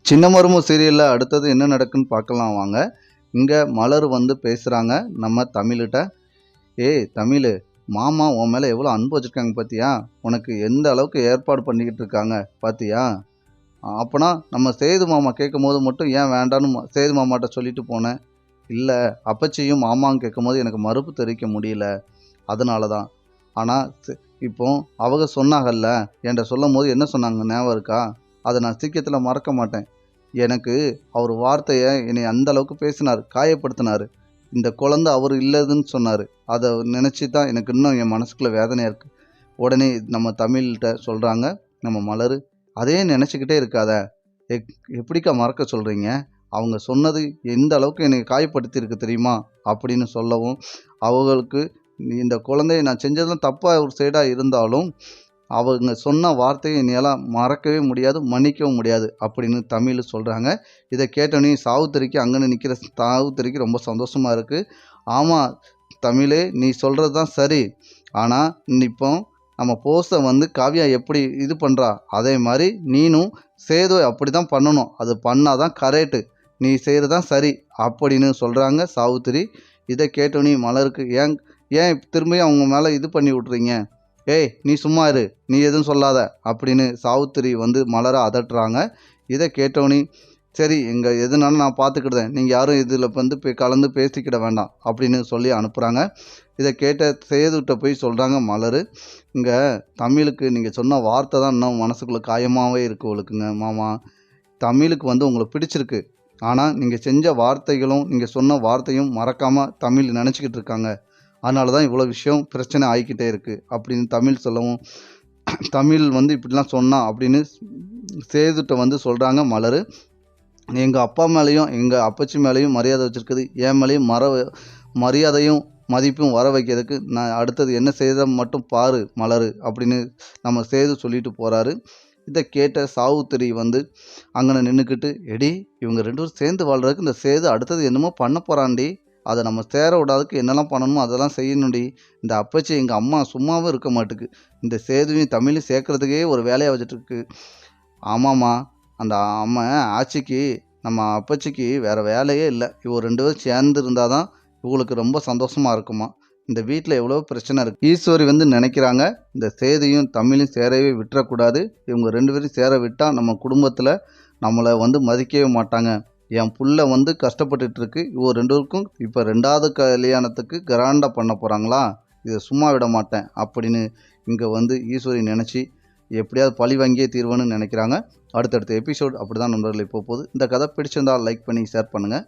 சின்ன மருமக சீரியலில் அடுத்தது என்ன நடக்குன்னு பார்க்கலாம் வாங்க. இங்கே மலர் வந்து பேசுகிறாங்க நம்ம தமிழ்கிட்ட. ஏய் தமிழ், மாமா உன் மேலே எவ்வளோ அன்பு வச்சுருக்காங்க பார்த்தியா? உனக்கு எந்த அளவுக்கு ஏற்பாடு பண்ணிக்கிட்டு இருக்காங்க பார்த்தியா? அப்போனா நம்ம சேது மாமா கேட்கும் போது மட்டும் ஏன் வேண்டான்னு சேது மாமாட்ட சொல்லிட்டு போனேன். இல்லை, அப்பச்சியும் மாமாவும் கேட்கும் போது எனக்கு மறுப்பு தெரிவிக்க முடியல, அதனால தான். ஆனால் இப்போ அவங்க சொன்னாங்கல்ல, என்கிட்ட சொல்லும் போது என்ன சொன்னாங்க ஞாபகம் இருக்கா? அதை நான் சீக்கிரத்தில் மறக்க மாட்டேன். எனக்கு அவர் வார்த்தையை என்னை அந்த அளவுக்கு பேசினார், காயப்படுத்தினார். இந்த குழந்தை அவர் இல்லைன்னு சொன்னார். அதை நினச்சி தான் எனக்கு இன்னும் என் மனசுக்குள்ளே வேதனையாக இருக்குது. உடனே நம்ம தமிழ்கிட்ட சொல்கிறாங்க நம்ம மலர், அதே நினச்சிக்கிட்டே இருக்காத. எப்படிக்கா மறக்க சொல்கிறீங்க? அவங்க சொன்னது எந்த அளவுக்கு என்னை காயப்படுத்தியிருக்கு தெரியுமா அப்படின்னு சொல்லவும், அவங்களுக்கு இந்த குழந்தைய நான் செஞ்சதெல்லாம் தப்பாக ஒரு சைடாக இருந்தாலும் அவங்க சொன்ன வார்த்தையை என்னால் மறக்கவே முடியாது, மன்னிக்கவும் முடியாது அப்படின்னு தமிழ் சொல்கிறாங்க. இதை கேட்டோன்னே சாவுத்திரிக்கு அங்கே நிற்கிற சாவுத்திரிக்கு ரொம்ப சந்தோஷமாக இருக்குது. ஆமாம் தமிழே, நீ சொல்கிறது தான் சரி. ஆனால் இப்போ நம்ம போஸை வந்து காவியா எப்படி இது பண்ணுறா, அதே மாதிரி நீனும் சேது அப்படி தான் பண்ணணும். அது பண்ணால் தான் கரெக்டு, நீ செய்கிறது தான் சரி அப்படின்னு சொல்கிறாங்க சாவுத்திரி. இதை கேட்டோன்னே மலருக்கு ஏன் ஏன் திரும்பியும் அவங்க மேலே இது பண்ணி விட்றீங்க? ஏய் நீ சும்மா இரு, நீ எதுவும் சொல்லாத அப்படின்னு சாவுத்திரி வந்து மலரை அதட்டுறாங்க. இதை கேட்டோன்னே சரி, எங்கள் எதுனாலும் நான் பார்த்துக்கிடுதேன், நீங்கள் யாரும் இதில் வந்து கலந்து பேசிக்கிட வேண்டாம் அப்படின்னு சொல்லி அனுப்புகிறாங்க. இதை கேட்ட சேதுகிட்ட போய் சொல்கிறாங்க மலர், இங்கே தமிழுக்கு நீங்கள் சொன்ன வார்த்தை தான் இன்னும் மனசுக்குள்ளே காயமாகவே இருக்குது உங்களுக்குங்க மாமா. தமிழுக்கு வந்து உங்களை பிடிச்சிருக்கு, ஆனால் நீங்கள் செஞ்ச வார்த்தைகளும் நீங்கள் சொன்ன வார்த்தையும் மறக்காமல் தமிழ் நினச்சிக்கிட்டு இருக்காங்க. அதனால தான் இவ்வளோ விஷயம் பிரச்சனை ஆகிக்கிட்டே இருக்குது அப்படின்னு தமிழ் சொல்லவும், தமிழ் வந்து இப்படிலாம் சொன்னான் அப்படின்னு சேதுகிட்ட வந்து சொல்கிறாங்க மலர். எங்கள் அப்பா மேலேயும் எங்கள் அப்பச்சி மேலேயும் மரியாதை வச்சுருக்குது, என் மேலேயும் மரியாதையும் மதிப்பும் வர வைக்கிறதுக்கு நான் அடுத்தது என்ன செய்த மட்டும் பாரு மலர் அப்படின்னு நம்ம சேது சொல்லிட்டு போகிறாரு. இதை கேட்ட சாவுத்திரி வந்து அங்கே நின்றுக்கிட்டு, எடி இவங்க ரெண்டு பேரும் சேர்ந்து வாழ்கிறதுக்கு இந்த சேது அடுத்தது என்னமோ பண்ண போகிறான்டி, அதை நம்ம சேர விடாதுக்கு என்னெல்லாம் பண்ணணுமோ அதெல்லாம் செய்யணும்டி. இந்த அப்பச்சி எங்கள் அம்மா சும்மாவும் இருக்க மாட்டுக்கு, இந்த சேதுவையும் தமிழையும் சேர்க்குறதுக்கே ஒரு வேலையாக வச்சுட்டுருக்கு. ஆமாம்மா, அந்த அம்மா ஆட்சிக்கு நம்ம அப்பச்சிக்கு வேறு வேலையே இல்லை, இவங்க ரெண்டு பேரும் சேர்ந்து இருந்தால் தான் இவங்களுக்கு ரொம்ப சந்தோஷமாக இருக்குமா. இந்த வீட்டில் எவ்வளோ பிரச்சனை இருக்குது. ஈஸ்வரி வந்து நினைக்கிறாங்க இந்த சேதையும் தமிழையும் சேரவே விட்டுறக்கூடாது, இவங்க ரெண்டு பேரும் சேர விட்டால் நம்ம குடும்பத்தில் நம்மளை வந்து மதிக்கவே மாட்டாங்க. என் புள்ள வந்து கஷ்டப்பட்டுருக்கு, இவங்க ரெண்டு பேருக்கும் இப்போ ரெண்டாவது கல்யாணத்துக்கு கிராண்டாக பண்ண போகிறாங்களா, இதை சும்மா விட மாட்டேன் அப்படின்னு இங்கே வந்து ஈஸ்வரி நினச்சி எப்படியாவது பழி வாங்கியே தீர்வுன்னு நினைக்கிறாங்க. அடுத்தடுத்த எபிசோட் அப்படி தான் நண்பர்கள் இப்போ போகுது. இந்த கதை பிடிச்சிருந்தால் லைக் பண்ணி ஷேர் பண்ணுங்கள்.